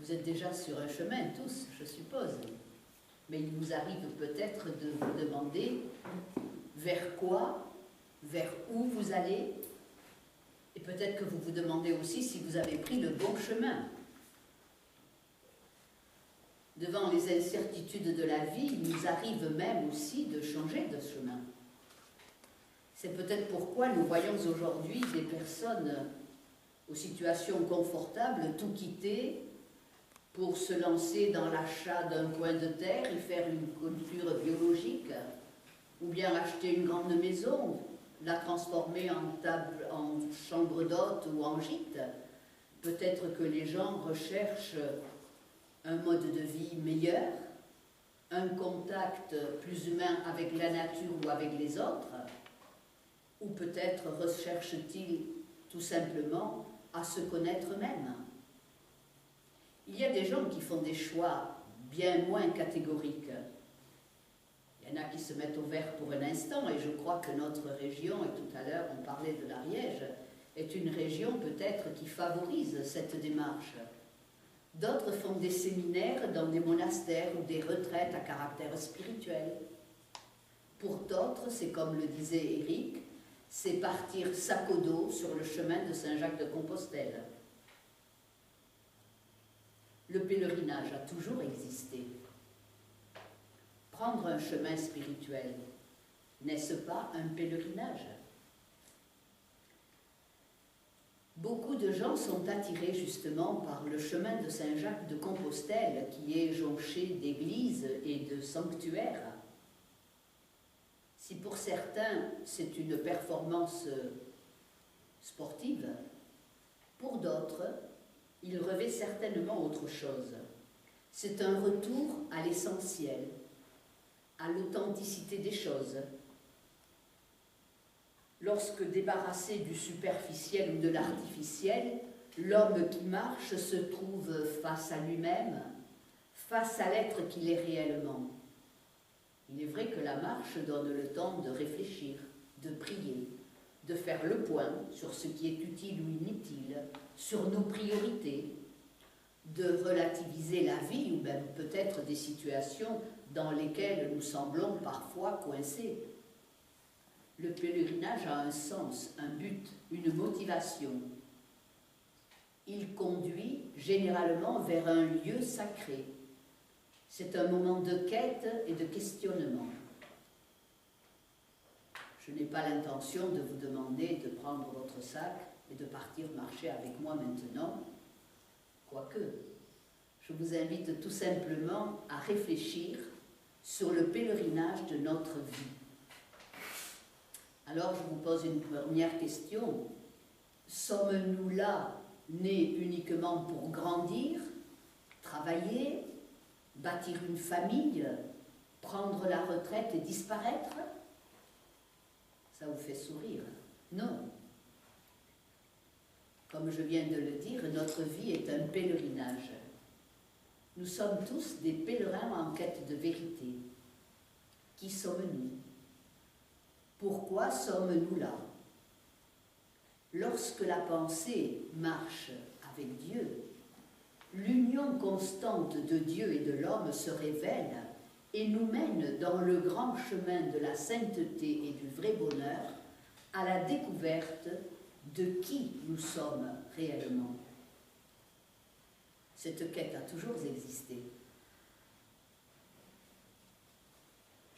Vous êtes déjà sur un chemin, tous, je suppose. Mais il vous arrive peut-être de vous demander vers quoi, vers où vous allez, et peut-être que vous vous demandez aussi si vous avez pris le bon chemin. Devant les incertitudes de la vie, il nous arrive même aussi de changer de chemin. C'est peut-être pourquoi nous voyons aujourd'hui des personnes aux situations confortables tout quitter pour se lancer dans l'achat d'un coin de terre et faire une culture biologique, ou bien acheter une grande maison, la transformer en chambre d'hôte ou en gîte. Peut-être que les gens recherchent un mode de vie meilleur, un contact plus humain avec la nature ou avec les autres, ou peut-être recherchent-ils tout simplement à se connaître eux-mêmes. Il y a des gens qui font des choix bien moins catégoriques. Il y en a qui se mettent au vert pour un instant, et je crois que notre région, et tout à l'heure on parlait de l'Ariège, est une région peut-être qui favorise cette démarche. D'autres font des séminaires dans des monastères ou des retraites à caractère spirituel. Pour d'autres, c'est comme le disait Éric, c'est partir sac au dos sur le chemin de Saint-Jacques-de-Compostelle. Le pèlerinage a toujours existé. Prendre un chemin spirituel, n'est-ce pas un pèlerinage? Beaucoup de gens sont attirés justement par le chemin de Saint-Jacques-de-Compostelle qui est jonché d'églises et de sanctuaires. Si pour certains c'est une performance sportive, pour d'autres, il revêt certainement autre chose. C'est un retour à l'essentiel, à l'authenticité des choses. Lorsque débarrassé du superficiel ou de l'artificiel, l'homme qui marche se trouve face à lui-même, face à l'être qu'il est réellement. Il est vrai que la marche donne le temps de réfléchir, de prier, de faire le point sur ce qui est utile ou inutile, sur nos priorités, de relativiser la vie ou même peut-être des situations dans lesquelles nous semblons parfois coincés. Le pèlerinage a un sens, un but, une motivation. Il conduit généralement vers un lieu sacré. C'est un moment de quête et de questionnement. Je n'ai pas l'intention de vous demander de prendre votre sac et de partir marcher avec moi maintenant, quoique je vous invite tout simplement à réfléchir sur le pèlerinage de notre vie. Alors je vous pose une première question. Sommes-nous là, nés uniquement pour grandir, travailler, bâtir une famille, prendre la retraite et disparaître? Ça vous fait sourire? Non. Comme je viens de le dire, notre vie est un pèlerinage. Nous sommes tous des pèlerins en quête de vérité. Qui sommes-nous? Pourquoi sommes-nous là? Lorsque la pensée marche avec Dieu, l'union constante de Dieu et de l'homme se révèle et nous mène dans le grand chemin de la sainteté et du vrai bonheur à la découverte de qui nous sommes réellement. Cette quête a toujours existé.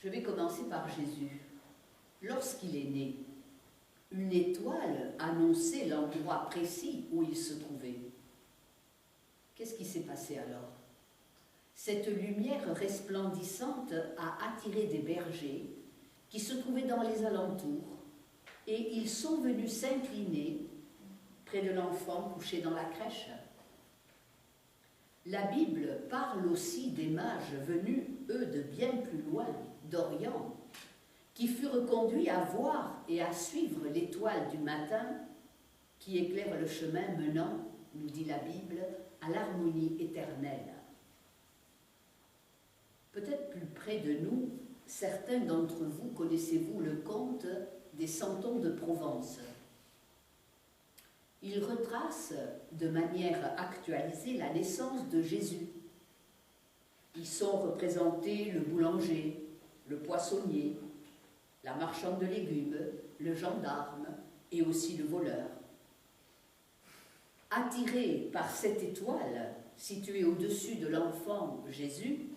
Je vais commencer par Jésus. Lorsqu'il est né, une étoile annonçait l'endroit précis où il se trouvait. Qu'est-ce qui s'est passé alors? Cette lumière resplendissante a attiré des bergers qui se trouvaient dans les alentours et ils sont venus s'incliner près de l'enfant couché dans la crèche. La Bible parle aussi des mages venus, eux, de bien plus loin, d'Orient, qui furent conduits à voir et à suivre l'étoile du matin qui éclaire le chemin menant, nous dit la Bible, à l'harmonie éternelle. Peut-être plus près de nous, certains d'entre vous connaissez-vous le conte des Santons de Provence. il retrace de manière actualisée la naissance de Jésus. Y sont représentés le boulanger, le poissonnier, la marchande de légumes, le gendarme et aussi le voleur. Attirés par cette étoile située au-dessus de l'enfant Jésus,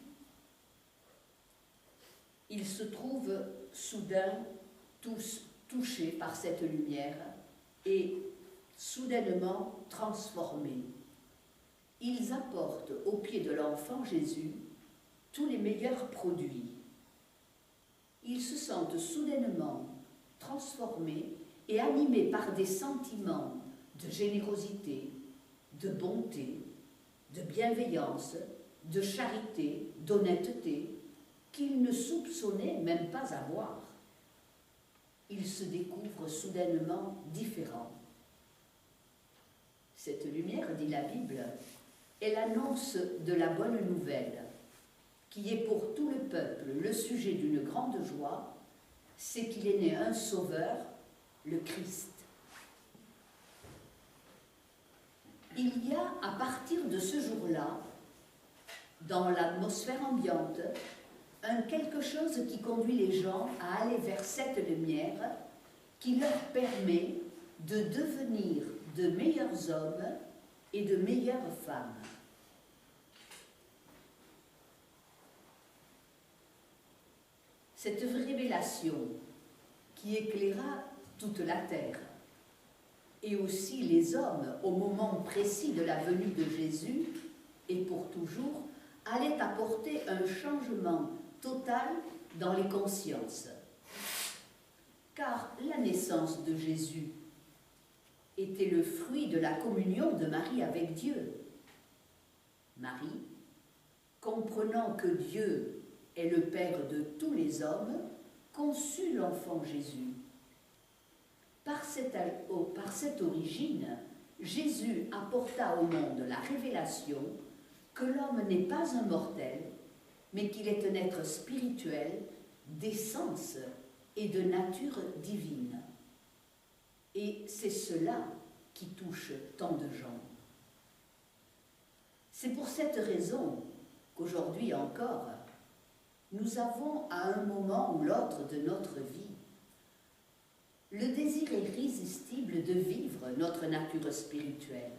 ils se trouvent soudain tous touchés par cette lumière et soudainement transformés. Ils apportent aux pieds de l'enfant Jésus tous les meilleurs produits. Ils se sentent soudainement transformés et animés par des sentiments de générosité, de bonté, de bienveillance, de charité, d'honnêteté, qu'ils ne soupçonnaient même pas avoir. Ils se découvrent soudainement différents. Cette lumière, dit la Bible, est l'annonce de la bonne nouvelle, qui est pour tout le peuple le sujet d'une grande joie, c'est qu'il est né un sauveur, le Christ. Il y a, à partir de ce jour-là, dans l'atmosphère ambiante, un quelque chose qui conduit les gens à aller vers cette lumière qui leur permet de devenir de meilleurs hommes et de meilleures femmes. Cette révélation qui éclaira toute la terre et aussi les hommes au moment précis de la venue de Jésus et pour toujours, allait apporter un changement total dans les consciences. Car la naissance de Jésus était le fruit de la communion de Marie avec Dieu. Marie, comprenant que Dieu est le Père de tous les hommes, conçut l'enfant Jésus. Par cette origine, Jésus apporta au monde la révélation que l'homme n'est pas un mortel, mais qu'il est un être spirituel, d'essence et de nature divine. Et c'est cela qui touche tant de gens. C'est pour cette raison qu'aujourd'hui encore, nous avons à un moment ou l'autre de notre vie le désir irrésistible de vivre notre nature spirituelle.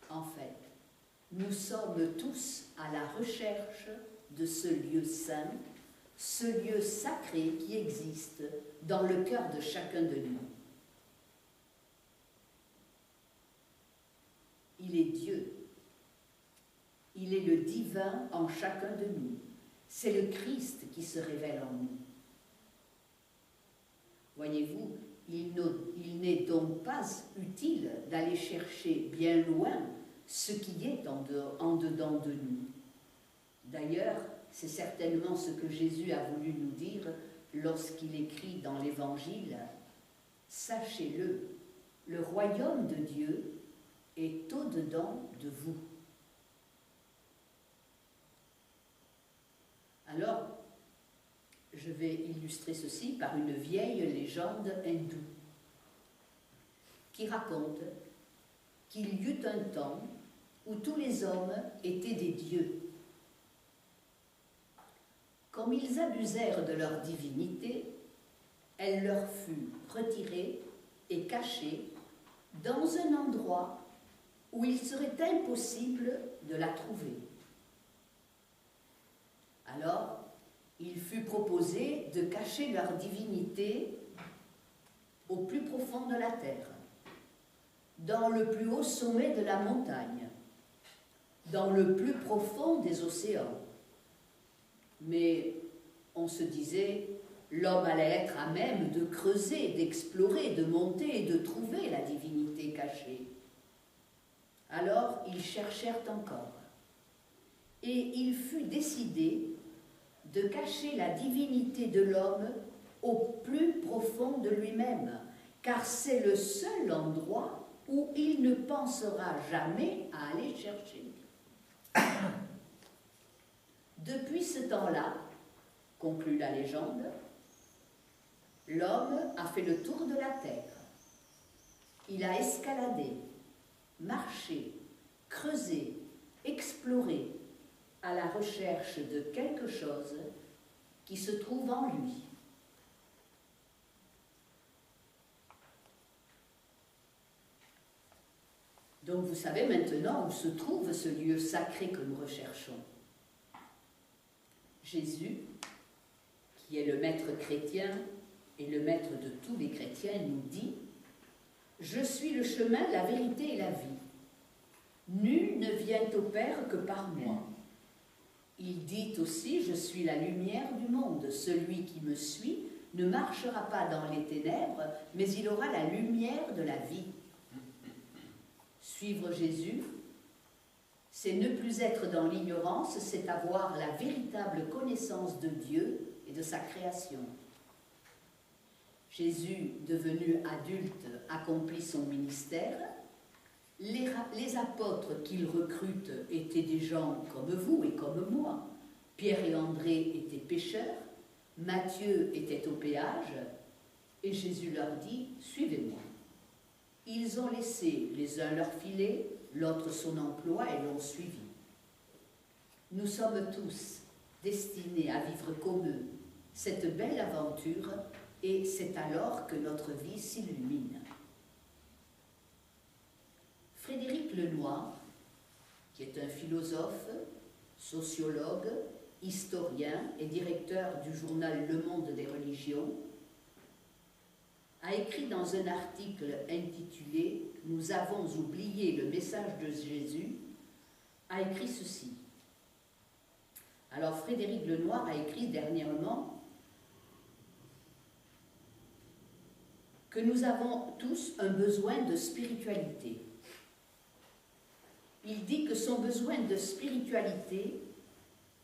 En fait, nous sommes tous à la recherche de ce lieu saint, ce lieu sacré qui existe dans le cœur de chacun de nous. Il est Dieu. Il est le divin en chacun de nous. C'est le Christ qui se révèle en nous. Voyez-vous, il n'est donc pas utile d'aller chercher bien loin ce qui est en dedans de nous. D'ailleurs, c'est certainement ce que Jésus a voulu nous dire lorsqu'il écrit dans l'Évangile « Sachez-le, le royaume de Dieu est au-dedans de vous. » Alors, je vais illustrer ceci par une vieille légende hindoue qui raconte qu'il y eut un temps où tous les hommes étaient des dieux. Comme ils abusèrent de leur divinité, elle leur fut retirée et cachée dans un endroit où il serait impossible de la trouver. Alors, il fut proposé de cacher leur divinité au plus profond de la terre, dans le plus haut sommet de la montagne, dans le plus profond des océans. Mais on se disait, l'homme allait être à même de creuser, d'explorer, de monter et de trouver la divinité cachée. Alors ils cherchèrent encore, et il fut décidé de cacher la divinité de l'homme au plus profond de lui-même, car c'est le seul endroit où il ne pensera jamais à aller chercher. Depuis ce temps-là, conclut la légende, l'homme a fait le tour de la terre. Il a escaladé, marché, creusé, exploré à la recherche de quelque chose qui se trouve en lui. Donc vous savez maintenant où se trouve ce lieu sacré que nous recherchons. Jésus, qui est le maître chrétien et le maître de tous les chrétiens, nous dit « Je suis le chemin, la vérité et la vie. Nul ne vient au Père que par moi. » Il dit aussi « Je suis la lumière du monde. Celui qui me suit ne marchera pas dans les ténèbres, mais il aura la lumière de la vie. » Suivre Jésus, c'est ne plus être dans l'ignorance, c'est avoir la véritable connaissance de Dieu et de sa création. Jésus, devenu adulte, accomplit son ministère. Les apôtres qu'il recrute étaient des gens comme vous et comme moi. Pierre et André étaient pêcheurs, Matthieu était au péage, et Jésus leur dit « Suivez-moi ». Ils ont laissé les uns leur filet, l'autre son emploi et l'ont suivi. Nous sommes tous destinés à vivre comme eux cette belle aventure et c'est alors que notre vie s'illumine. Frédéric Lenoir, qui est un philosophe, sociologue, historien et directeur du journal Le Monde des religions, a écrit dans un article intitulé « Nous avons oublié le message de Jésus », a écrit ceci. Alors Frédéric Lenoir a écrit dernièrement que nous avons tous un besoin de spiritualité. Il dit que son besoin de spiritualité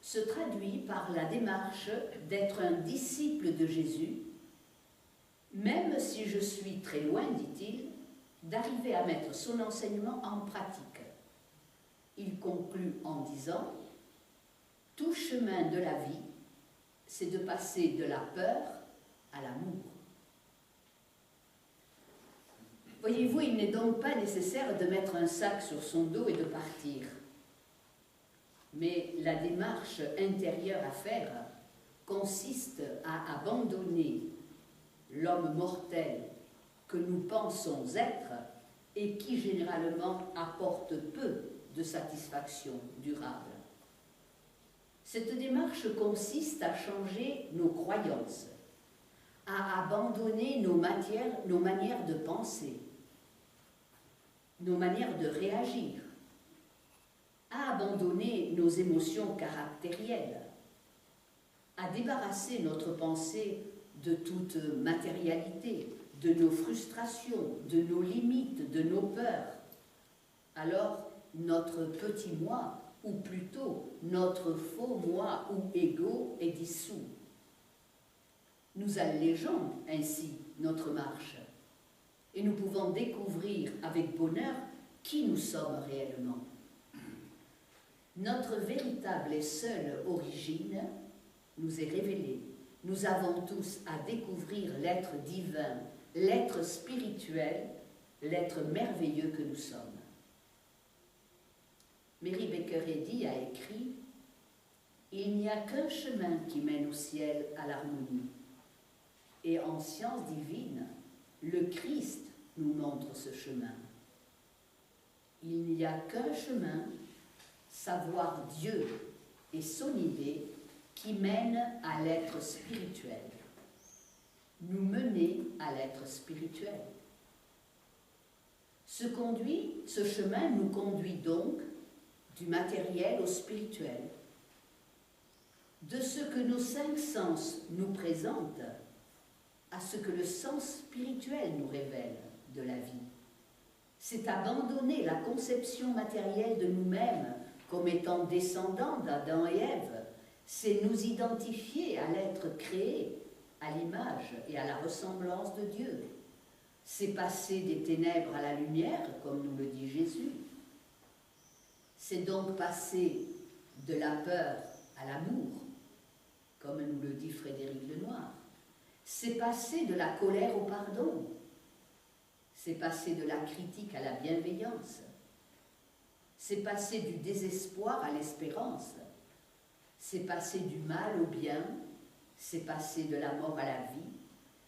se traduit par la démarche d'être un disciple de Jésus, même si je suis très loin, dit-il, d'arriver à mettre son enseignement en pratique. Il conclut en disant « Tout chemin de la vie, c'est de passer de la peur à l'amour. » Voyez-vous, il n'est donc pas nécessaire de mettre un sac sur son dos et de partir. Mais la démarche intérieure à faire consiste à abandonner l'homme mortel que nous pensons être et qui généralement apporte peu de satisfaction durable. Cette démarche consiste à changer nos croyances, à abandonner nos manières de penser, nos manières de réagir, à abandonner nos émotions caractérielles, à débarrasser notre pensée de toute matérialité, de nos frustrations, de nos limites, de nos peurs. Alors, notre petit moi, ou plutôt notre faux moi ou ego, est dissous. Nous allégeons ainsi notre marche et nous pouvons découvrir avec bonheur qui nous sommes réellement. Notre véritable et seule origine nous est révélée. Nous avons tous à découvrir l'être divin, l'être spirituel, l'être merveilleux que nous sommes. Mary Baker Eddy a écrit « Il n'y a qu'un chemin qui mène au ciel, à l'harmonie. Et en science divine, le Christ nous montre ce chemin. Il n'y a qu'un chemin, savoir Dieu et son idée, qui mène à l'être spirituel. Nous mener à l'être spirituel. Ce chemin nous conduit donc du matériel au spirituel, de ce que nos 5 sens nous présentent à ce que le sens spirituel nous révèle de la vie. C'est abandonner la conception matérielle de nous-mêmes comme étant descendants d'Adam et Ève, c'est nous identifier à l'être créé, à l'image et à la ressemblance de Dieu. C'est passer des ténèbres à la lumière, comme nous le dit Jésus. C'est donc passer de la peur à l'amour, comme nous le dit Frédéric Lenoir. C'est passer de la colère au pardon. C'est passer de la critique à la bienveillance. C'est passer du désespoir à l'espérance. C'est passer du mal au bien. C'est passer de la mort à la vie.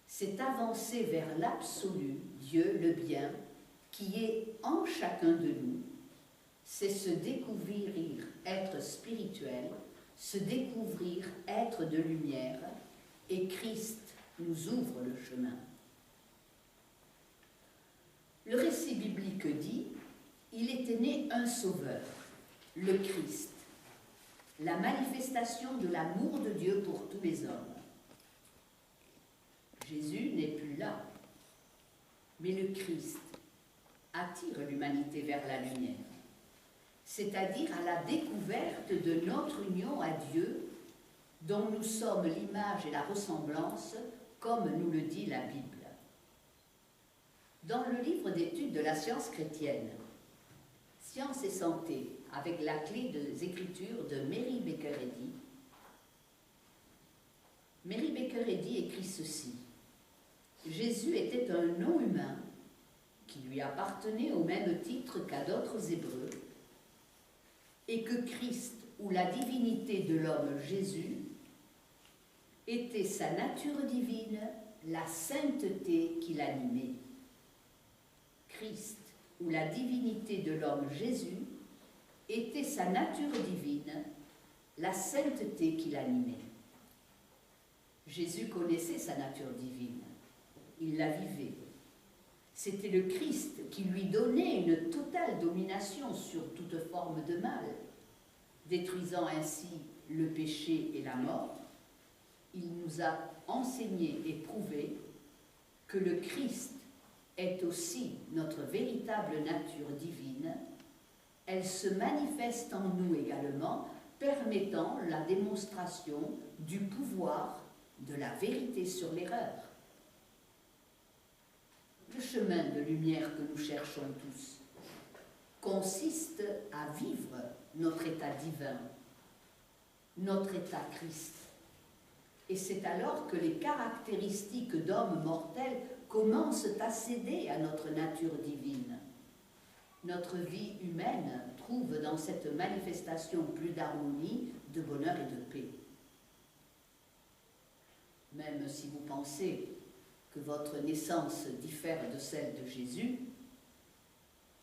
C'est avancer vers l'absolu, Dieu, le bien, qui est en chacun de nous. C'est se découvrir être spirituel, se découvrir être de lumière, et Christ nous ouvre le chemin. Le récit biblique dit, il était né un sauveur, le Christ, la manifestation de l'amour de Dieu pour tous les hommes. Jésus n'est plus là, mais le Christ attire l'humanité vers la lumière, c'est-à-dire à la découverte de notre union à Dieu, dont nous sommes l'image et la ressemblance, comme nous le dit la Bible. Dans le livre d'études de la science chrétienne, Science et santé, avec la clé des Écritures de Mary Baker Eddy, Mary Baker Eddy écrit ceci. Jésus était un nom humain qui lui appartenait au même titre qu'à d'autres Hébreux, et que Christ, ou la divinité de l'homme Jésus, était sa nature divine, la sainteté qui l'animait. Christ, ou la divinité de l'homme Jésus, était sa nature divine, la sainteté qui l'animait. Jésus connaissait sa nature divine, il la vivait. C'était le Christ qui lui donnait une totale domination sur toute forme de mal, détruisant ainsi le péché et la mort. Il nous a enseigné et prouvé que le Christ est aussi notre véritable nature divine. Elle se manifeste en nous également, permettant la démonstration du pouvoir de la vérité sur l'erreur. Le chemin de lumière que nous cherchons tous consiste à vivre notre état divin, notre état Christ. Et c'est alors que les caractéristiques d'hommes mortels commencent à céder à notre nature divine. Notre vie humaine trouve dans cette manifestation plus d'harmonie, de bonheur et de paix. Même si vous pensez que votre naissance diffère de celle de Jésus,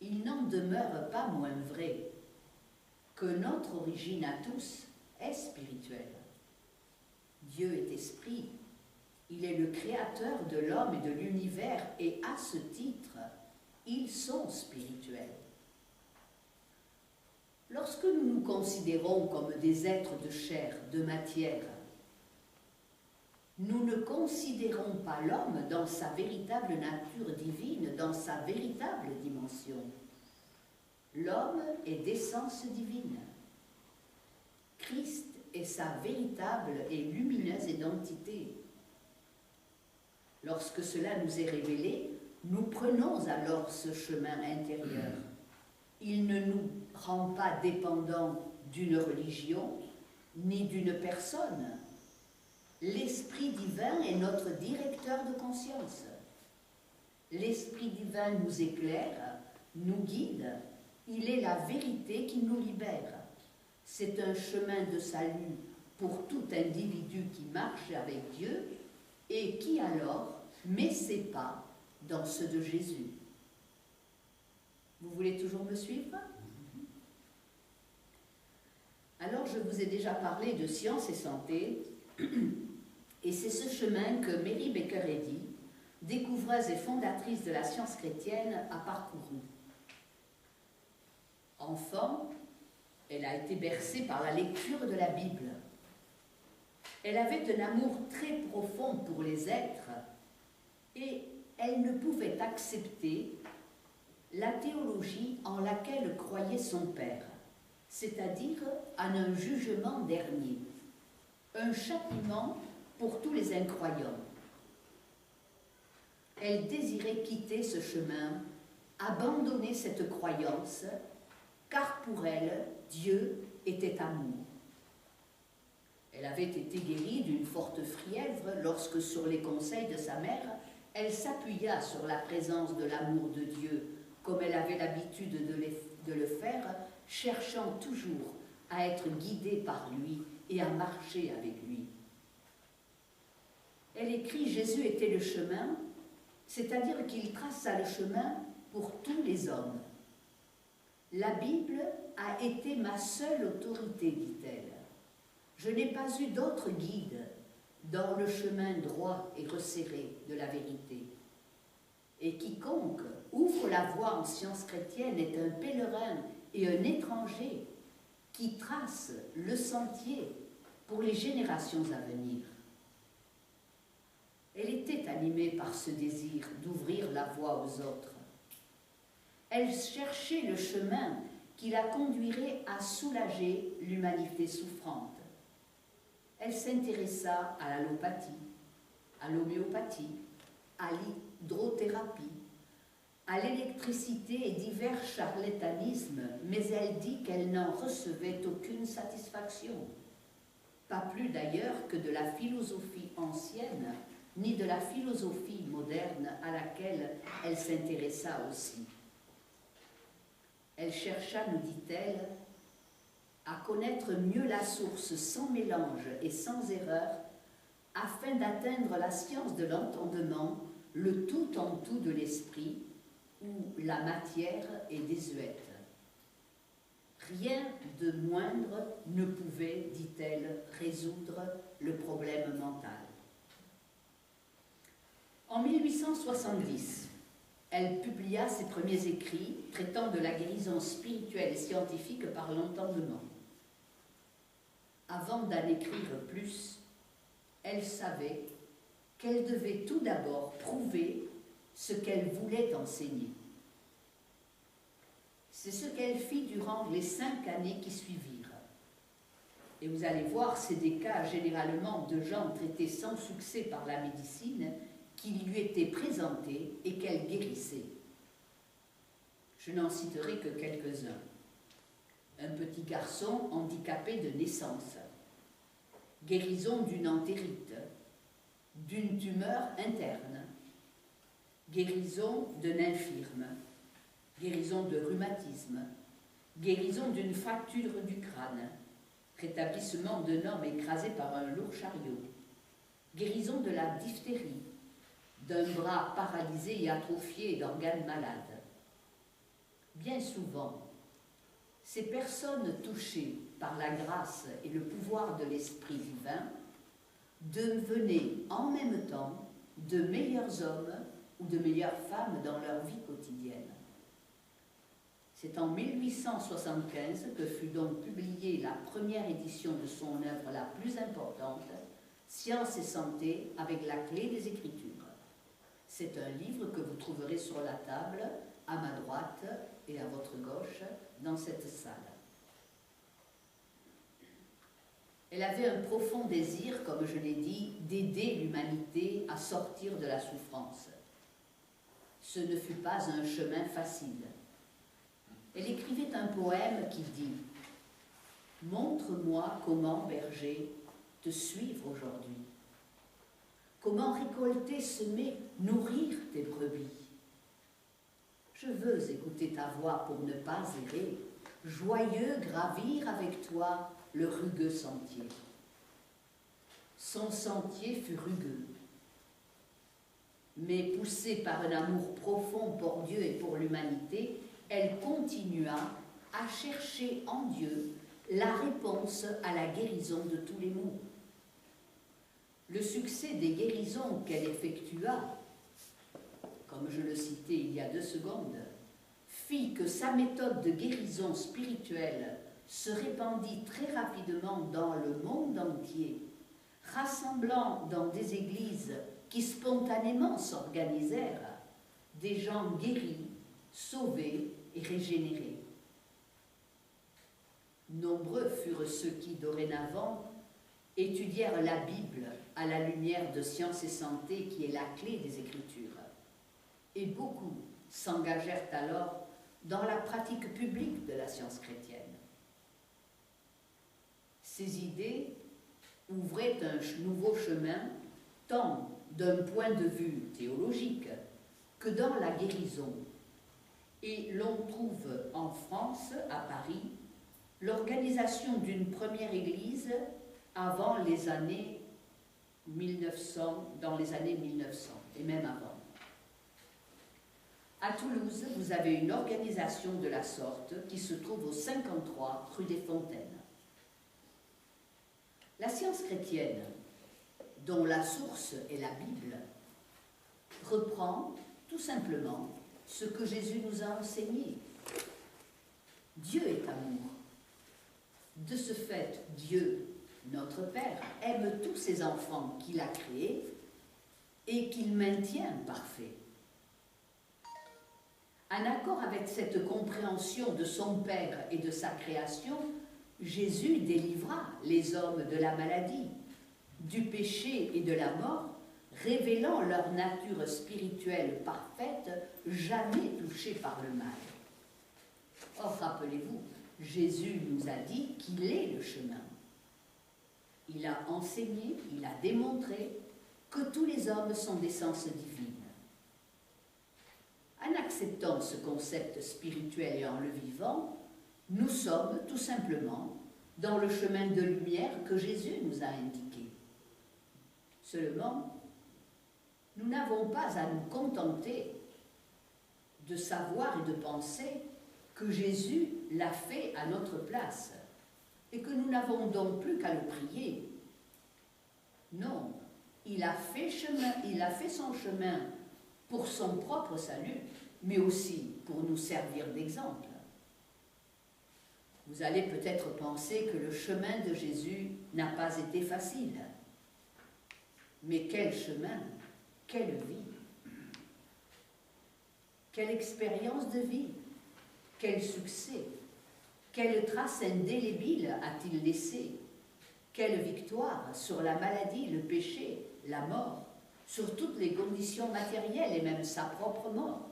il n'en demeure pas moins vrai que notre origine à tous est spirituelle. Dieu est esprit, il est le créateur de l'homme et de l'univers, et à ce titre, ils sont spirituels. Lorsque nous nous considérons comme des êtres de chair, de matière, nous ne considérons pas l'homme dans sa véritable nature divine, dans sa véritable dimension. L'homme est d'essence divine. Christ est sa véritable et lumineuse identité. Lorsque cela nous est révélé, nous prenons alors ce chemin intérieur. Il ne nous rend pas dépendants d'une religion ni d'une personne. L'Esprit divin est notre directeur de conscience. L'Esprit divin nous éclaire, nous guide. Il est la vérité qui nous libère. C'est un chemin de salut pour tout individu qui marche avec Dieu et qui alors met ses pas dans ceux de Jésus. Vous voulez toujours me suivre? Alors, je vous ai déjà parlé de science et santé, et c'est ce chemin que Mary Baker Eddy, découvreuse et fondatrice de la science chrétienne, a parcouru. Enfant, elle a été bercée par la lecture de la Bible. Elle avait un amour très profond pour les êtres et elle ne pouvait accepter la théologie en laquelle croyait son père, c'est-à-dire en un jugement dernier, un châtiment pour tous les incroyants. Elle désirait quitter ce chemin, abandonner cette croyance, car pour elle, Dieu était amour. Elle avait été guérie d'une forte fièvre lorsque, sur les conseils de sa mère, elle s'appuya sur la présence de l'amour de Dieu, comme elle avait l'habitude de le faire, cherchant toujours à être guidée par lui et à marcher avec lui. Elle écrit « Jésus était le chemin », c'est-à-dire qu'il traça le chemin pour tous les hommes. La Bible a été ma seule autorité, dit-elle. Je n'ai pas eu d'autre guide dans le chemin droit et resserré de la vérité. Et quiconque ouvre la voie en sciences chrétiennes est un pèlerin et un étranger qui trace le sentier pour les générations à venir. Elle était animée par ce désir d'ouvrir la voie aux autres. Elle cherchait le chemin qui la conduirait à soulager l'humanité souffrante. Elle s'intéressa à l'allopathie, à l'homéopathie, à l'hydrothérapie, à l'électricité et divers charlatanismes, mais elle dit qu'elle n'en recevait aucune satisfaction. Pas plus d'ailleurs que de la philosophie ancienne, ni de la philosophie moderne à laquelle elle s'intéressa aussi. Elle chercha, nous dit-elle, à connaître mieux la source sans mélange et sans erreur, afin d'atteindre la science de l'entendement, le tout en tout de l'esprit, où la matière est désuète. Rien de moindre ne pouvait, dit-elle, résoudre le problème mental. En 1870, elle publia ses premiers écrits traitant de la guérison spirituelle et scientifique par l'entendement. Avant d'en écrire plus, elle savait qu'elle devait tout d'abord prouver ce qu'elle voulait enseigner. C'est ce qu'elle fit durant les 5 années qui suivirent. Et vous allez voir, c'est des cas généralement de gens traités sans succès par la médecine qui lui étaient présentés et qu'elle guérissait. Je n'en citerai que quelques-uns. Un petit garçon handicapé de naissance, guérison d'une entérite, d'une tumeur interne, guérison d'un infirme, guérison de rhumatisme, guérison d'une fracture du crâne, rétablissement d'un homme écrasé par un lourd chariot, guérison de la diphtérie, d'un bras paralysé et atrophié d'organes malades. Bien souvent, ces personnes touchées par la grâce et le pouvoir de l'Esprit divin devenaient en même temps de meilleurs hommes ou de meilleures femmes dans leur vie quotidienne. C'est en 1875 que fut donc publiée la première édition de son œuvre la plus importante, Science et santé avec la clé des Écritures. C'est un livre que vous trouverez sur la table, à ma droite et à votre gauche, dans cette salle. Elle avait un profond désir, comme je l'ai dit, d'aider l'humanité à sortir de la souffrance. Ce ne fut pas un chemin facile. Elle écrivait un poème qui dit « Montre-moi comment, berger, te suivre aujourd'hui. Comment récolter, semer, nourrir tes brebis. Je veux écouter ta voix pour ne pas errer, joyeux gravir avec toi le rugueux sentier. » Son sentier fut rugueux, mais poussée par un amour profond pour Dieu et pour l'humanité, elle continua à chercher en Dieu la réponse à la guérison de tous les maux. Le succès des guérisons qu'elle effectua, comme je le citais il y a 2 secondes, fit que sa méthode de guérison spirituelle se répandit très rapidement dans le monde entier, rassemblant dans des églises qui spontanément s'organisèrent des gens guéris, sauvés et régénérés. Nombreux furent ceux qui, dorénavant, étudièrent la Bible à la lumière de Science et Santé, qui est la clé des Écritures. Et beaucoup s'engagèrent alors dans la pratique publique de la science chrétienne. Ces idées ouvraient un nouveau chemin tant d'un point de vue théologique que dans la guérison. Et l'on trouve en France, à Paris, l'organisation d'une première église avant les années 1900, dans les années 1900, et même avant. À Toulouse, vous avez une organisation de la sorte qui se trouve au 53 rue des Fontaines. La science chrétienne, dont la source est la Bible, reprend tout simplement ce que Jésus nous a enseigné. Dieu est amour. De ce fait, Dieu, notre Père, aime tous ses enfants qu'il a créés et qu'il maintient parfaits. En accord avec cette compréhension de son Père et de sa création, Jésus délivra les hommes de la maladie, du péché et de la mort, révélant leur nature spirituelle parfaite, jamais touchée par le mal. Or, rappelez-vous, Jésus nous a dit qu'il est le chemin. Il a enseigné, il a démontré que tous les hommes sont d'essence divine. En acceptant ce concept spirituel et en le vivant, nous sommes tout simplement dans le chemin de lumière que Jésus nous a indiqué. Seulement, nous n'avons pas à nous contenter de savoir et de penser que Jésus l'a fait à notre place et que nous n'avons donc plus qu'à le prier. Non, il a fait son chemin pour son propre salut, mais aussi pour nous servir d'exemple. Vous allez peut-être penser que le chemin de Jésus n'a pas été facile. Mais quel chemin, quelle vie, quelle expérience de vie, quel succès, quelle trace indélébile a-t-il laissé, quelle victoire sur la maladie, le péché, la mort, sur toutes les conditions matérielles et même sa propre mort.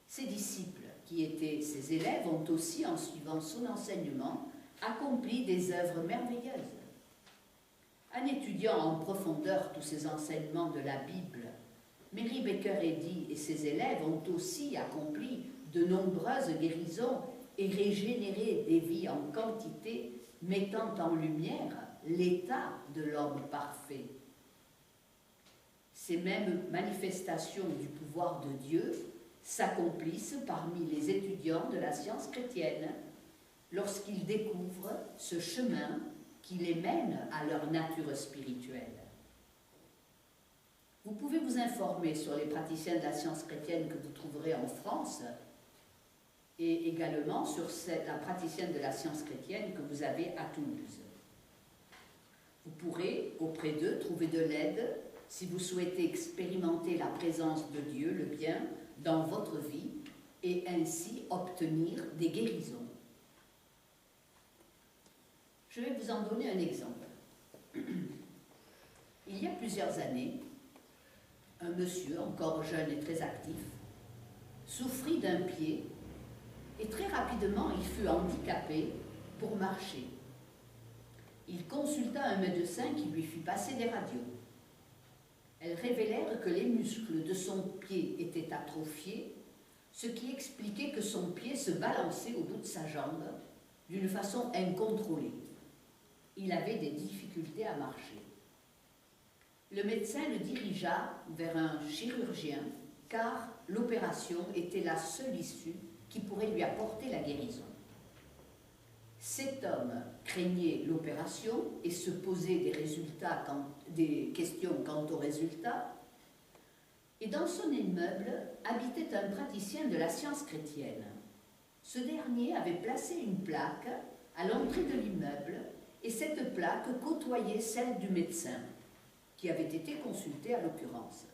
Ses disciples, qui étaient ses élèves, ont aussi, en suivant son enseignement, accompli des œuvres merveilleuses. En étudiant en profondeur tous ces enseignements de la Bible, Mary Baker Eddy et ses élèves ont aussi accompli de nombreuses guérisons et régénéré des vies en quantité, mettant en lumière l'état de l'homme parfait. Ces mêmes manifestations du pouvoir de Dieu s'accomplissent parmi les étudiants de la science chrétienne lorsqu'ils découvrent ce chemin qui les mène à leur nature spirituelle. Vous pouvez vous informer sur les praticiens de la science chrétienne que vous trouverez en France et également sur la praticienne de la science chrétienne que vous avez à Toulouse. Vous pourrez, auprès d'eux, trouver de l'aide si vous souhaitez expérimenter la présence de Dieu, le bien, dans votre vie et ainsi obtenir des guérisons. Je vais vous en donner un exemple. Il y a plusieurs années, un monsieur, encore jeune et très actif, souffrit d'un pied et très rapidement il fut handicapé pour marcher. Il consulta un médecin qui lui fit passer des radios. Elles révélèrent que les muscles de son pied étaient atrophiés, ce qui expliquait que son pied se balançait au bout de sa jambe d'une façon incontrôlée. Il avait des difficultés à marcher. Le médecin le dirigea vers un chirurgien car l'opération était la seule issue qui pourrait lui apporter la guérison. Cet homme craignait l'opération et se posait des questions quant aux résultats. Et dans son immeuble habitait un praticien de la science chrétienne. Ce dernier avait placé une plaque à l'entrée de l'immeuble et cette plaque côtoyait celle du médecin, qui avait été consulté à l'occurrence.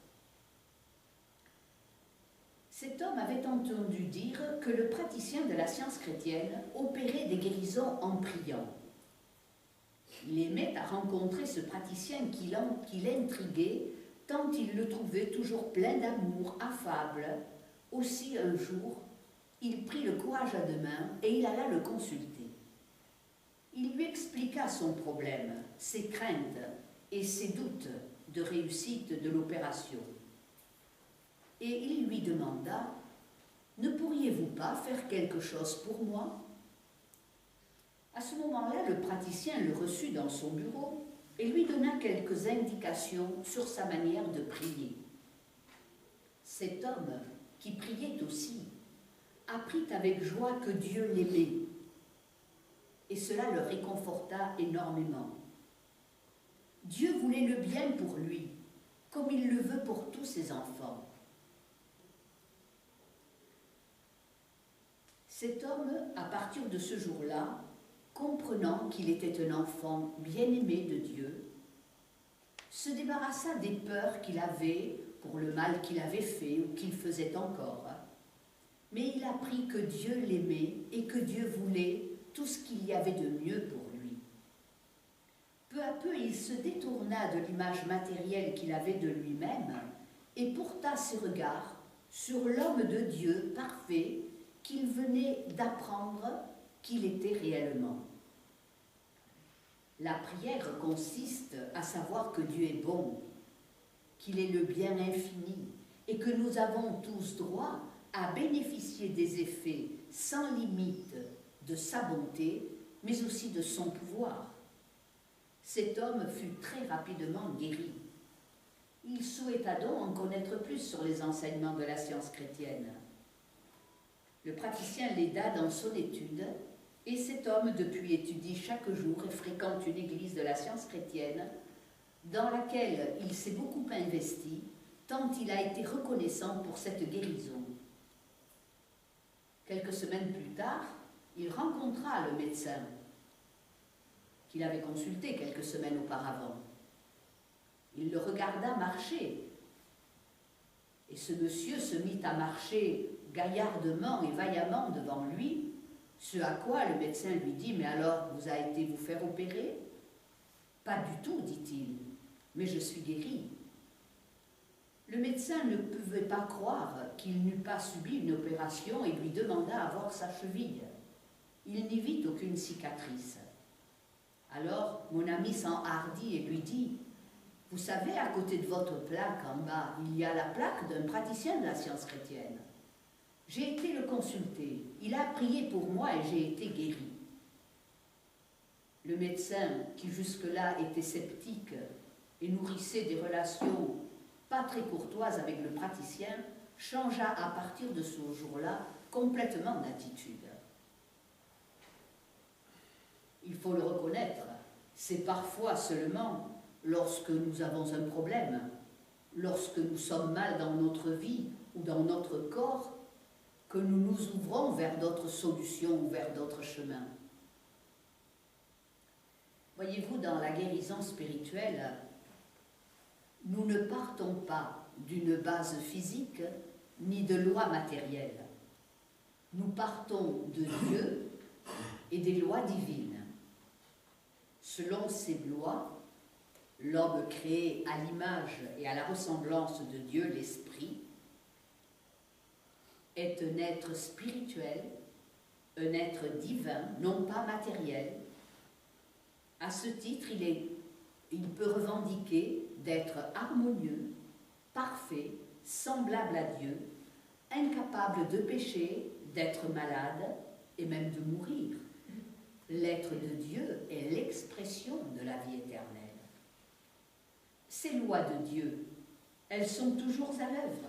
Cet homme avait entendu dire que le praticien de la science chrétienne opérait des guérisons en priant. Il aimait à rencontrer ce praticien qui l'intriguait, tant il le trouvait toujours plein d'amour, affable. Aussi un jour, il prit le courage à deux mains et il alla le consulter. Il lui expliqua son problème, ses craintes et ses doutes de réussite de l'opération. Et il lui demanda, « Ne pourriez-vous pas faire quelque chose pour moi ?» À ce moment-là, le praticien le reçut dans son bureau et lui donna quelques indications sur sa manière de prier. Cet homme, qui priait aussi, apprit avec joie que Dieu l'aimait, et cela le réconforta énormément. Dieu voulait le bien pour lui, comme il le veut pour tous ses enfants. Cet homme, à partir de ce jour-là, comprenant qu'il était un enfant bien-aimé de Dieu, se débarrassa des peurs qu'il avait pour le mal qu'il avait fait ou qu'il faisait encore. Mais il apprit que Dieu l'aimait et que Dieu voulait tout ce qu'il y avait de mieux pour lui. Peu à peu, il se détourna de l'image matérielle qu'il avait de lui-même et porta ses regards sur l'homme de Dieu parfait qu'il venait d'apprendre qu'il était réellement. La prière consiste à savoir que Dieu est bon, qu'il est le bien infini et que nous avons tous droit à bénéficier des effets sans limite de sa bonté, mais aussi de son pouvoir. Cet homme fut très rapidement guéri. Il souhaita donc en connaître plus sur les enseignements de la science chrétienne. Le praticien l'aida dans son étude, et cet homme depuis étudie chaque jour et fréquente une église de la science chrétienne dans laquelle il s'est beaucoup investi, tant il a été reconnaissant pour cette guérison. Quelques semaines plus tard, il rencontra le médecin qu'il avait consulté quelques semaines auparavant. Il le regarda marcher, et ce monsieur se mit à marcher gaillardement et vaillamment devant lui, ce à quoi le médecin lui dit « Mais alors, vous avez été vous faire opérer ?»« Pas du tout, dit-il, mais je suis guéri. » Le médecin ne pouvait pas croire qu'il n'eût pas subi une opération et lui demanda à voir sa cheville. Il n'y vit aucune cicatrice. Alors, mon ami s'enhardit et lui dit « Vous savez, à côté de votre plaque en bas, il y a la plaque d'un praticien de la science chrétienne. J'ai été le consulter, il a prié pour moi et j'ai été guéri. » Le médecin, qui jusque-là était sceptique et nourrissait des relations pas très courtoises avec le praticien, changea à partir de ce jour-là complètement d'attitude. Il faut le reconnaître, c'est parfois seulement lorsque nous avons un problème, lorsque nous sommes mal dans notre vie ou dans notre corps, que nous nous ouvrons vers d'autres solutions ou vers d'autres chemins. Voyez-vous, dans la guérison spirituelle, nous ne partons pas d'une base physique ni de lois matérielles. Nous partons de Dieu et des lois divines. Selon ces lois, l'homme créé à l'image et à la ressemblance de Dieu, l'Esprit, est un être spirituel, un être divin, non pas matériel. À ce titre, il peut revendiquer d'être harmonieux, parfait, semblable à Dieu, incapable de pécher, d'être malade et même de mourir. L'être de Dieu est l'expression de la vie éternelle. Ces lois de Dieu, elles sont toujours à l'œuvre.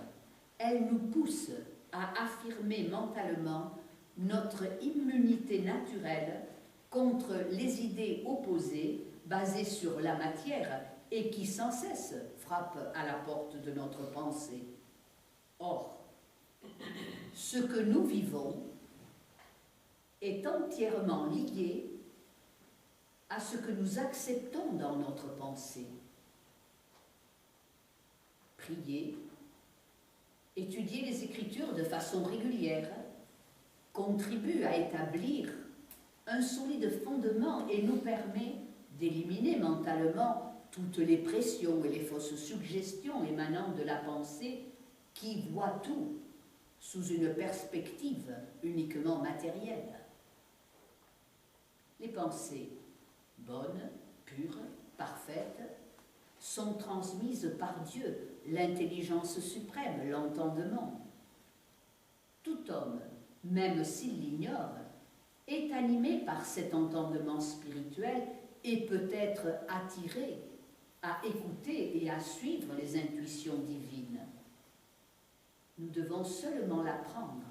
Elles nous poussent à affirmer mentalement notre immunité naturelle contre les idées opposées basées sur la matière et qui sans cesse frappent à la porte de notre pensée. Or, ce que nous vivons est entièrement lié à ce que nous acceptons dans notre pensée. Prier, étudier les Écritures de façon régulière contribue à établir un solide fondement et nous permet d'éliminer mentalement toutes les pressions et les fausses suggestions émanant de la pensée qui voit tout sous une perspective uniquement matérielle. Les pensées bonnes, pures, parfaites, sont transmises par Dieu, l'intelligence suprême, l'entendement. Tout homme, même s'il l'ignore, est animé par cet entendement spirituel et peut être attiré à écouter et à suivre les intuitions divines. Nous devons seulement l'apprendre.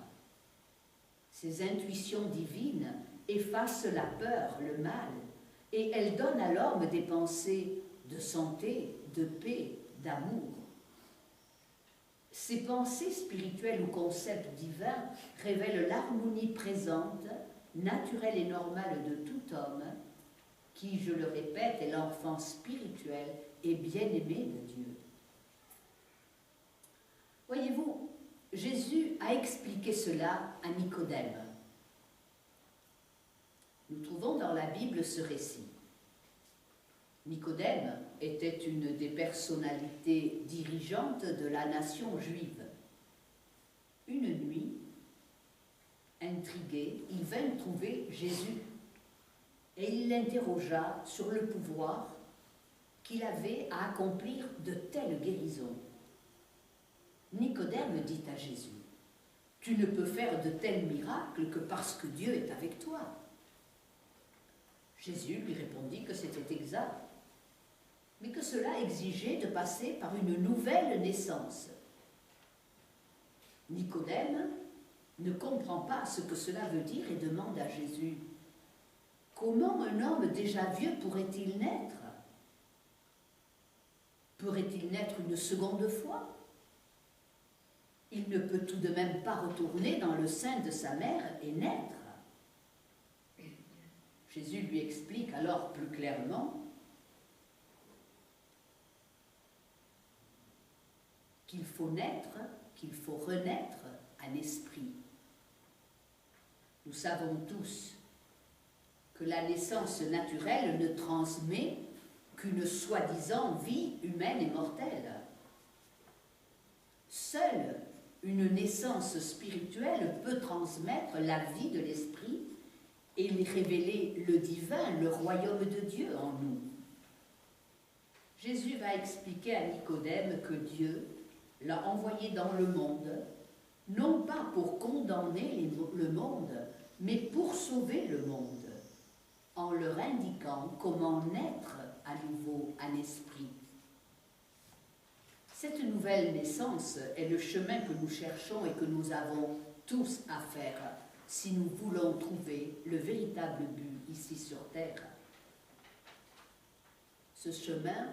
Ces intuitions divines effacent la peur, le mal, et elles donnent à l'homme des pensées de santé, de paix, d'amour. Ces pensées spirituelles ou concepts divins révèlent l'harmonie présente, naturelle et normale de tout homme, qui, je le répète, est l'enfant spirituel et bien-aimé de Dieu. Voyez-vous, Jésus a expliqué cela à Nicodème. Nous trouvons dans la Bible ce récit. Nicodème était une des personnalités dirigeantes de la nation juive. Une nuit, intrigué, il vint trouver Jésus et il l'interrogea sur le pouvoir qu'il avait à accomplir de telles guérisons. Nicodème dit à Jésus, « Tu ne peux faire de tels miracles que parce que Dieu est avec toi. » Jésus lui répondit que c'était exact, mais que cela exigeait de passer par une nouvelle naissance. Nicodème ne comprend pas ce que cela veut dire et demande à Jésus, « Comment un homme déjà vieux pourrait-il naître? Pourrait-il naître une seconde fois? Il ne peut tout de même pas retourner dans le sein de sa mère et naître. » Jésus lui explique alors plus clairement qu'il faut naître, qu'il faut renaître en esprit. Nous savons tous que la naissance naturelle ne transmet qu'une soi-disant vie humaine et mortelle. Seule une naissance spirituelle peut transmettre la vie de l'esprit et révéler le divin, le royaume de Dieu en nous. Jésus va expliquer à Nicodème que Dieu l'a envoyé dans le monde, non pas pour condamner le monde, mais pour sauver le monde, en leur indiquant comment naître à nouveau en esprit. Cette nouvelle naissance est le chemin que nous cherchons et que nous avons tous à faire si nous voulons trouver le véritable but ici sur terre. Ce chemin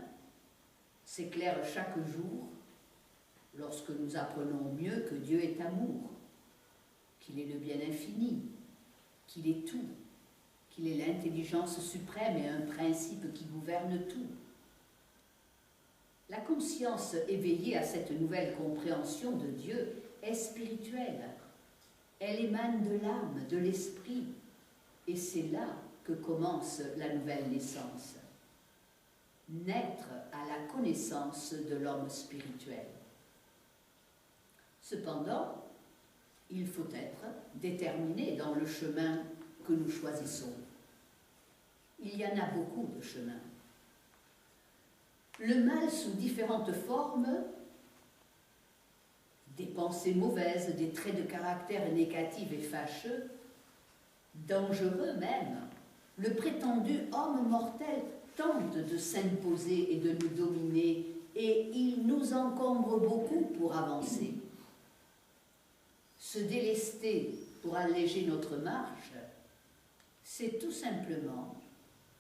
s'éclaire chaque jour lorsque nous apprenons mieux que Dieu est amour, qu'il est le bien infini, qu'il est tout, qu'il est l'intelligence suprême et un principe qui gouverne tout. La conscience éveillée à cette nouvelle compréhension de Dieu est spirituelle. Elle émane de l'âme, de l'esprit, et c'est là que commence la nouvelle naissance. Naître à la connaissance de l'homme spirituel. Cependant, il faut être déterminé dans le chemin que nous choisissons. Il y en a beaucoup de chemins. Le mal sous différentes formes, des pensées mauvaises, des traits de caractère négatifs et fâcheux, dangereux même, le prétendu homme mortel tente de s'imposer et de nous dominer et il nous encombre beaucoup pour avancer. Se délester pour alléger notre marche, c'est tout simplement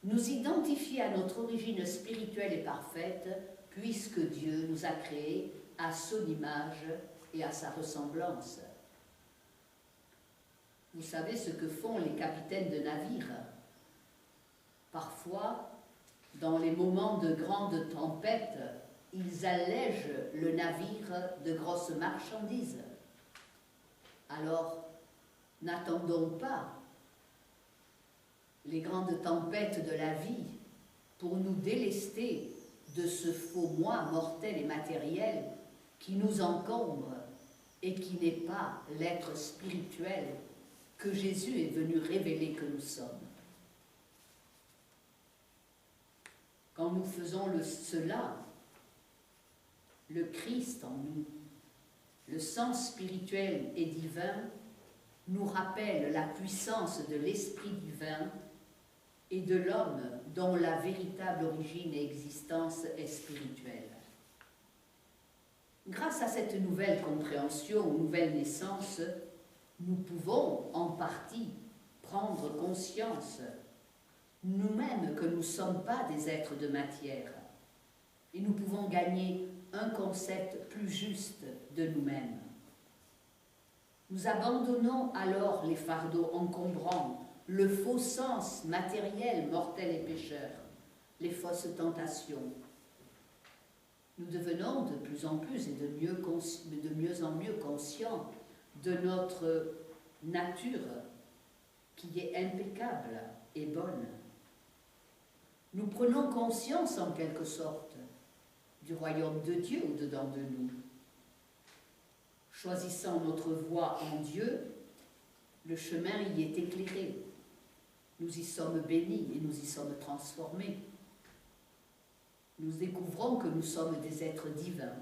nous identifier à notre origine spirituelle et parfaite, puisque Dieu nous a créés à son image et à sa ressemblance. Vous savez ce que font les capitaines de navires. Parfois, dans les moments de grande tempête, ils allègent le navire de grosses marchandises. Alors, n'attendons pas les grandes tempêtes de la vie pour nous délester de ce faux moi mortel et matériel qui nous encombre et qui n'est pas l'être spirituel que Jésus est venu révéler que nous sommes. Quand nous faisons cela, le Christ en nous, le sens spirituel et divin, nous rappelle la puissance de l'Esprit divin et de l'homme dont la véritable origine et existence est spirituelle. Grâce à cette nouvelle compréhension, nouvelle naissance, nous pouvons en partie prendre conscience nous-mêmes que nous ne sommes pas des êtres de matière et nous pouvons gagner un concept plus juste de nous-mêmes. Nous abandonnons alors les fardeaux encombrants, le faux sens matériel, mortel et pécheur, les fausses tentations. Nous devenons de plus en plus et de mieux en mieux conscients de notre nature qui est impeccable et bonne. Nous prenons conscience en quelque sorte du royaume de Dieu au-dedans de nous. Choisissant notre voie en Dieu, le chemin y est éclairé. Nous y sommes bénis et nous y sommes transformés. Nous découvrons que nous sommes des êtres divins,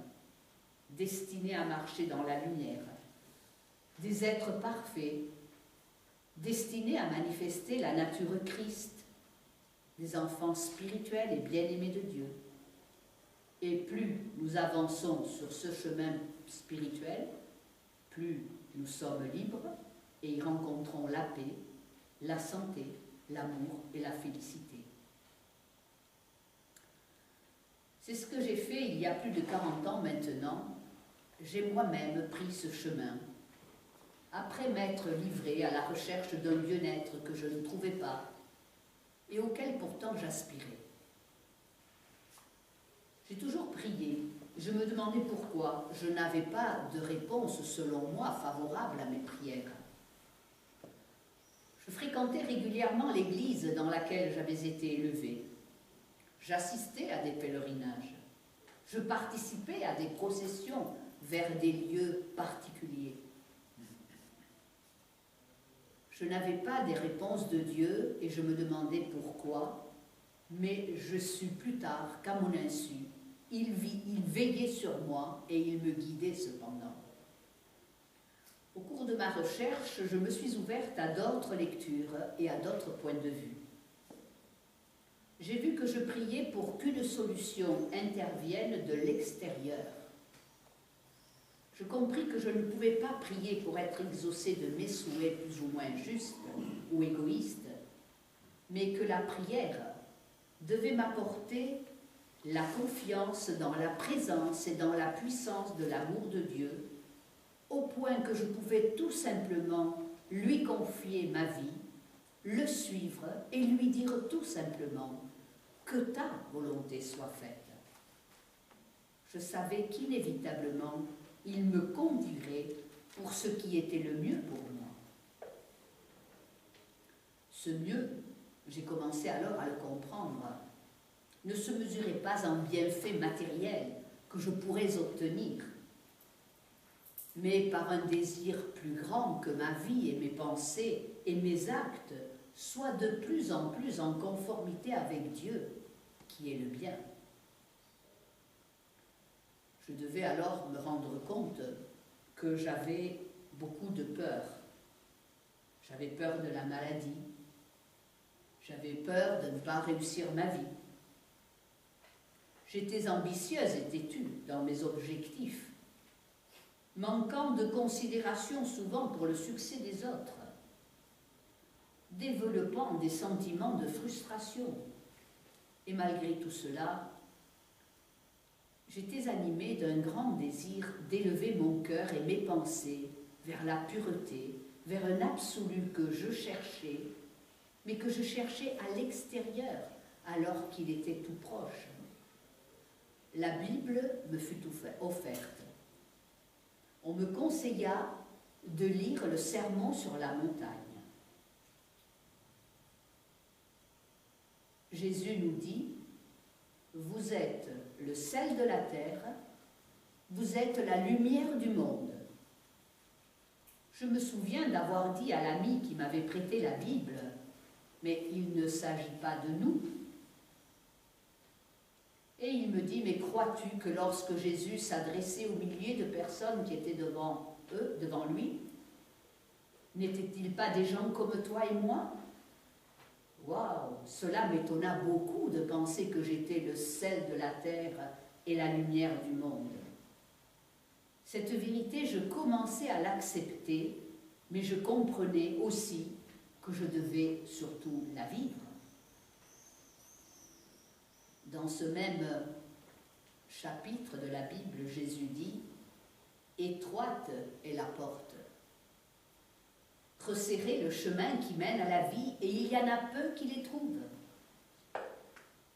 destinés à marcher dans la lumière, des êtres parfaits, destinés à manifester la nature Christ, des enfants spirituels et bien-aimés de Dieu. Et plus nous avançons sur ce chemin spirituel, plus nous sommes libres et y rencontrons la paix, la santé, l'amour et la félicité. C'est ce que j'ai fait il y a plus de 40 ans maintenant. J'ai moi-même pris ce chemin, après m'être livré à la recherche d'un bien-être que je ne trouvais pas et auquel pourtant j'aspirais. J'ai toujours prié. Je me demandais pourquoi je n'avais pas de réponse, selon moi, favorable à mes prières. Je fréquentais régulièrement l'église dans laquelle j'avais été élevée. J'assistais à des pèlerinages. Je participais à des processions vers des lieux particuliers. Je n'avais pas des réponses de Dieu et je me demandais pourquoi, mais je sus plus tard qu'à mon insu, il veillait sur moi et il me guidait cependant. Au cours de ma recherche, je me suis ouverte à d'autres lectures et à d'autres points de vue. J'ai vu que je priais pour qu'une solution intervienne de l'extérieur. Je compris que je ne pouvais pas prier pour être exaucé de mes souhaits plus ou moins justes ou égoïstes, mais que la prière devait m'apporter la confiance dans la présence et dans la puissance de l'amour de Dieu, au point que je pouvais tout simplement lui confier ma vie, le suivre et lui dire tout simplement que ta volonté soit faite. Je savais qu'inévitablement, il me conduirait pour ce qui était le mieux pour moi. Ce mieux, j'ai commencé alors à le comprendre, ne se mesurait pas en bienfaits matériels que je pourrais obtenir, mais par un désir plus grand que ma vie et mes pensées et mes actes soient de plus en plus en conformité avec Dieu, qui est le bien. Je devais alors me rendre compte que j'avais beaucoup de peur. J'avais peur de la maladie. J'avais peur de ne pas réussir ma vie. J'étais ambitieuse et têtue dans mes objectifs, manquant de considération souvent pour le succès des autres, développant des sentiments de frustration. Et malgré tout cela, j'étais animée d'un grand désir d'élever mon cœur et mes pensées vers la pureté, vers un absolu que je cherchais, mais que je cherchais à l'extérieur, alors qu'il était tout proche. La Bible me fut offerte. On me conseilla de lire le Sermon sur la montagne. Jésus nous dit, « Vous êtes le sel de la terre, vous êtes la lumière du monde. » Je me souviens d'avoir dit à l'ami qui m'avait prêté la Bible, « Mais il ne s'agit pas de nous. » Et il me dit, mais crois-tu que lorsque Jésus s'adressait aux milliers de personnes qui étaient devant eux, devant lui, n'étaient-ils pas des gens comme toi et moi? Waouh! Cela m'étonna beaucoup de penser que j'étais le sel de la terre et la lumière du monde. Cette vérité, je commençais à l'accepter, mais je comprenais aussi que je devais surtout la vivre. Dans ce même chapitre de la Bible, Jésus dit « Étroite est la porte. Resserrez le chemin qui mène à la vie, et il y en a peu qui les trouvent. »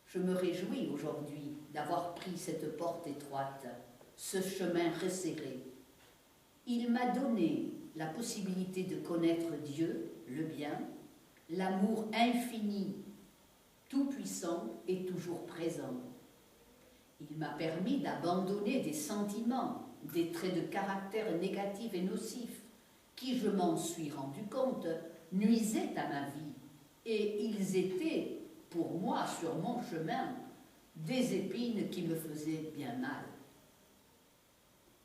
Je me réjouis aujourd'hui d'avoir pris cette porte étroite, ce chemin resserré. Il m'a donné la possibilité de connaître Dieu, le bien, l'amour infini, tout-puissant et toujours présent. Il m'a permis d'abandonner des sentiments, des traits de caractère négatifs et nocifs, qui, je m'en suis rendu compte, nuisaient à ma vie, et ils étaient, pour moi, sur mon chemin, des épines qui me faisaient bien mal.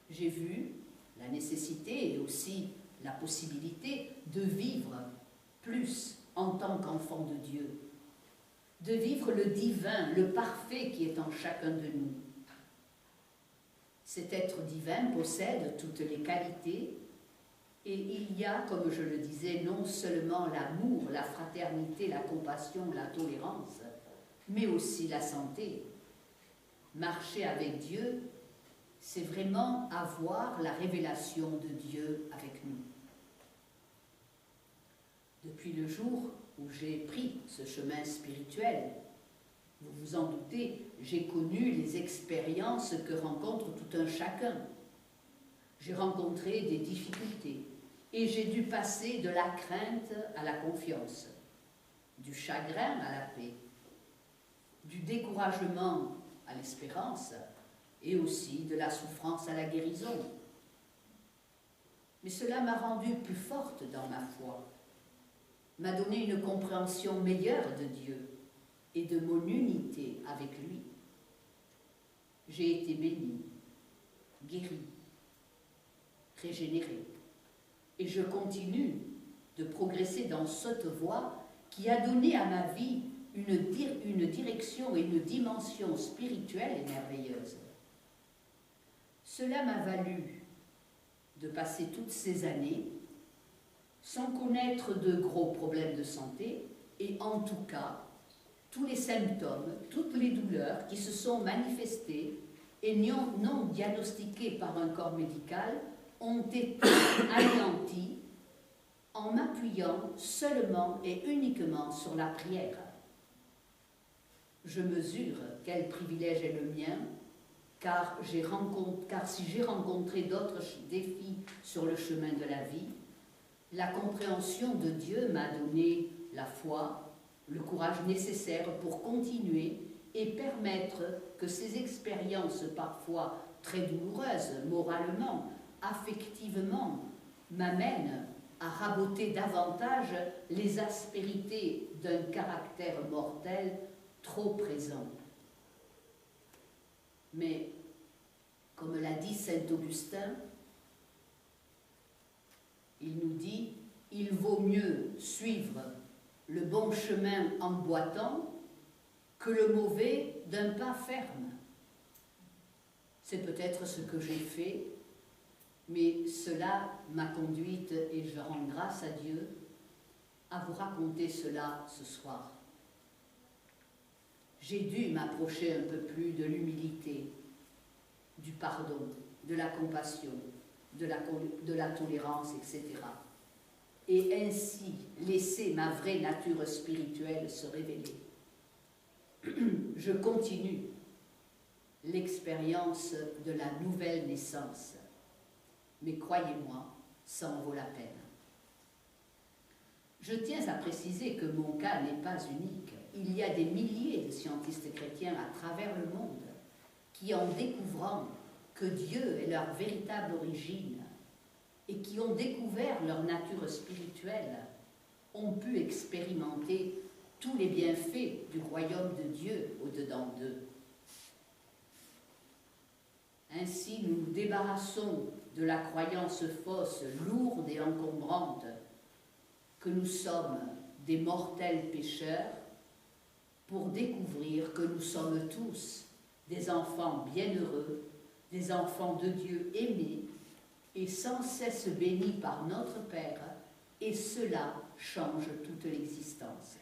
J'ai vu la nécessité et aussi la possibilité de vivre plus en tant qu'enfant de Dieu, de vivre le divin, le parfait qui est en chacun de nous. Cet être divin possède toutes les qualités et il y a, comme je le disais, non seulement l'amour, la fraternité, la compassion, la tolérance, mais aussi la santé. Marcher avec Dieu, c'est vraiment avoir la révélation de Dieu avec nous. Depuis le jour où j'ai pris ce chemin spirituel, vous vous en doutez, j'ai connu les expériences que rencontre tout un chacun. J'ai rencontré des difficultés et j'ai dû passer de la crainte à la confiance, du chagrin à la paix, du découragement à l'espérance et aussi de la souffrance à la guérison. Mais cela m'a rendue plus forte dans ma foi, m'a donné une compréhension meilleure de Dieu et de mon unité avec lui. J'ai été bénie, guérie, régénérée, et je continue de progresser dans cette voie qui a donné à ma vie une direction et une dimension spirituelle et merveilleuse. Cela m'a valu de passer toutes ces années sans connaître de gros problèmes de santé et en tout cas, tous les symptômes, toutes les douleurs qui se sont manifestées et non diagnostiquées par un corps médical ont été anéantis en m'appuyant seulement et uniquement sur la prière. Je mesure quel privilège est le mien, car si j'ai rencontré d'autres défis sur le chemin de la vie, la compréhension de Dieu m'a donné la foi, le courage nécessaire pour continuer et permettre que ces expériences parfois très douloureuses moralement, affectivement, m'amènent à raboter davantage les aspérités d'un caractère mortel trop présent. Mais, comme l'a dit saint Augustin, il nous dit « Il vaut mieux suivre le bon chemin en boitant que le mauvais d'un pas ferme. » C'est peut-être ce que j'ai fait, mais cela m'a conduite, et je rends grâce à Dieu, à vous raconter cela ce soir. J'ai dû m'approcher un peu plus de l'humilité, du pardon, de la compassion, de la tolérance, etc. Et ainsi laisser ma vraie nature spirituelle se révéler. Je continue l'expérience de la nouvelle naissance, mais croyez-moi, ça en vaut la peine. Je tiens à préciser que mon cas n'est pas unique. Il y a des milliers de scientistes chrétiens à travers le monde qui, en découvrant que Dieu est leur véritable origine et qui ont découvert leur nature spirituelle, ont pu expérimenter tous les bienfaits du royaume de Dieu au-dedans d'eux. Ainsi, nous nous débarrassons de la croyance fausse, lourde et encombrante, que nous sommes des mortels pécheurs, pour découvrir que nous sommes tous des enfants bienheureux, des enfants de Dieu aimés et sans cesse bénis par notre Père, et cela change toute l'existence.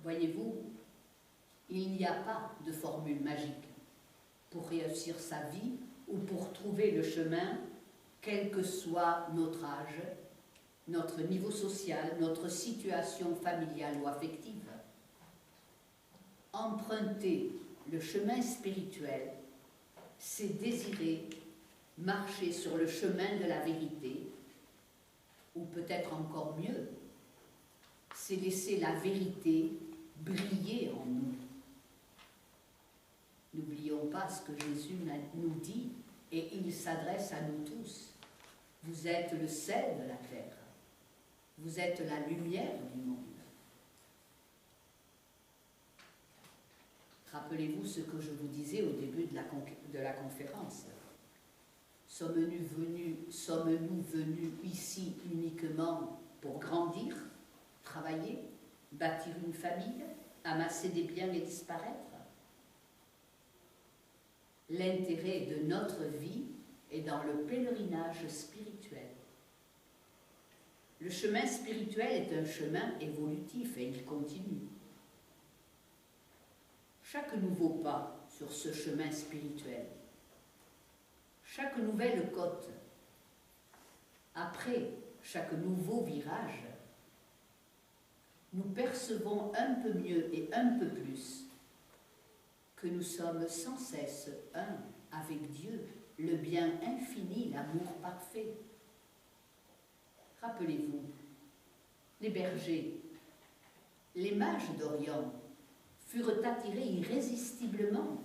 Voyez-vous, il n'y a pas de formule magique pour réussir sa vie ou pour trouver le chemin, quel que soit notre âge, notre niveau social, notre situation familiale ou affective. Emprunter le chemin spirituel, c'est désirer marcher sur le chemin de la vérité, ou peut-être encore mieux, c'est laisser la vérité briller en nous. N'oublions pas ce que Jésus nous dit, et il s'adresse à nous tous. Vous êtes le sel de la terre. Vous êtes la lumière du monde. Rappelez-vous ce que je vous disais au début de la conférence. Sommes-nous venus ici uniquement pour grandir, travailler, bâtir une famille, amasser des biens et disparaître? L'intérêt de notre vie est dans le pèlerinage spirituel. Le chemin spirituel est un chemin évolutif et il continue. Chaque nouveau pas sur ce chemin spirituel, chaque nouvelle côte, après chaque nouveau virage, nous percevons un peu mieux et un peu plus que nous sommes sans cesse un avec Dieu, le bien infini, l'amour parfait. Rappelez-vous, les bergers, les mages d'Orient furent attirés irrésistiblement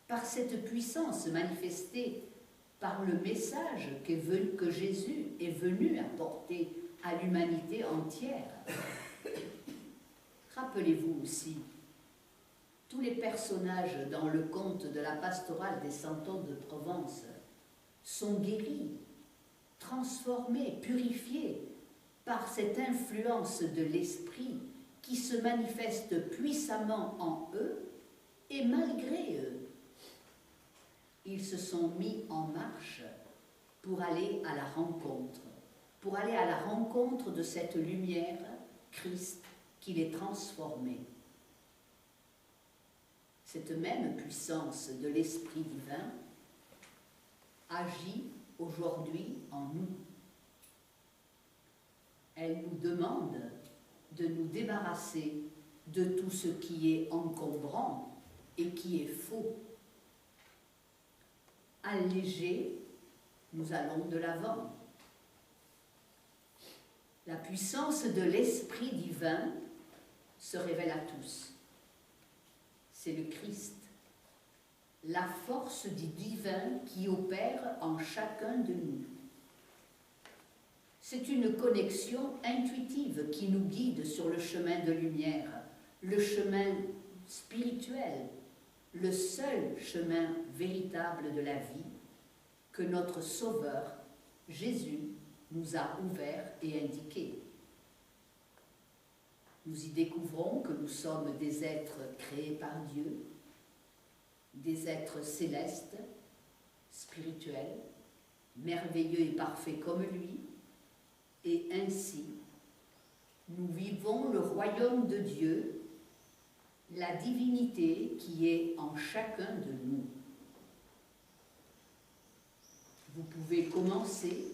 par cette puissance manifestée par le message que Jésus est venu apporter à l'humanité entière. Rappelez-vous aussi, tous les personnages dans le conte de la pastorale des Santons de Provence sont guéris, transformés, purifiés par cette influence de l'esprit qui se manifeste puissamment en eux et malgré eux. Ils se sont mis en marche pour aller à la rencontre de cette lumière, Christ, qui les transformait. Cette même puissance de l'Esprit divin agit aujourd'hui en nous. Elle nous demande de nous débarrasser de tout ce qui est encombrant et qui est faux. Allégés, nous allons de l'avant. La puissance de l'Esprit divin se révèle à tous. C'est le Christ, la force du divin qui opère en chacun de nous. C'est une connexion intuitive qui nous guide sur le chemin de lumière, le chemin spirituel, le seul chemin véritable de la vie que notre Sauveur, Jésus, nous a ouvert et indiqué. Nous y découvrons que nous sommes des êtres créés par Dieu, des êtres célestes, spirituels, merveilleux et parfaits comme lui, et ainsi, nous vivons le royaume de Dieu, la divinité qui est en chacun de nous. Vous pouvez commencer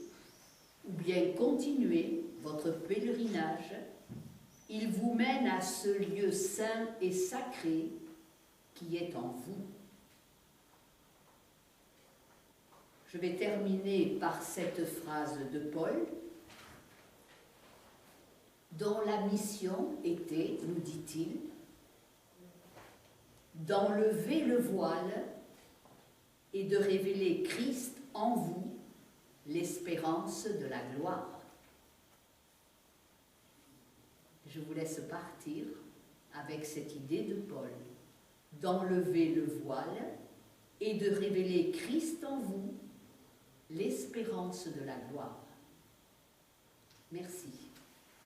ou bien continuer votre pèlerinage. Il vous mène à ce lieu saint et sacré qui est en vous. Je vais terminer par cette phrase de Paul, dont la mission était, nous dit-il, d'enlever le voile et de révéler Christ en vous, l'espérance de la gloire. Je vous laisse partir avec cette idée de Paul, d'enlever le voile et de révéler Christ en vous, l'espérance de la gloire. Merci.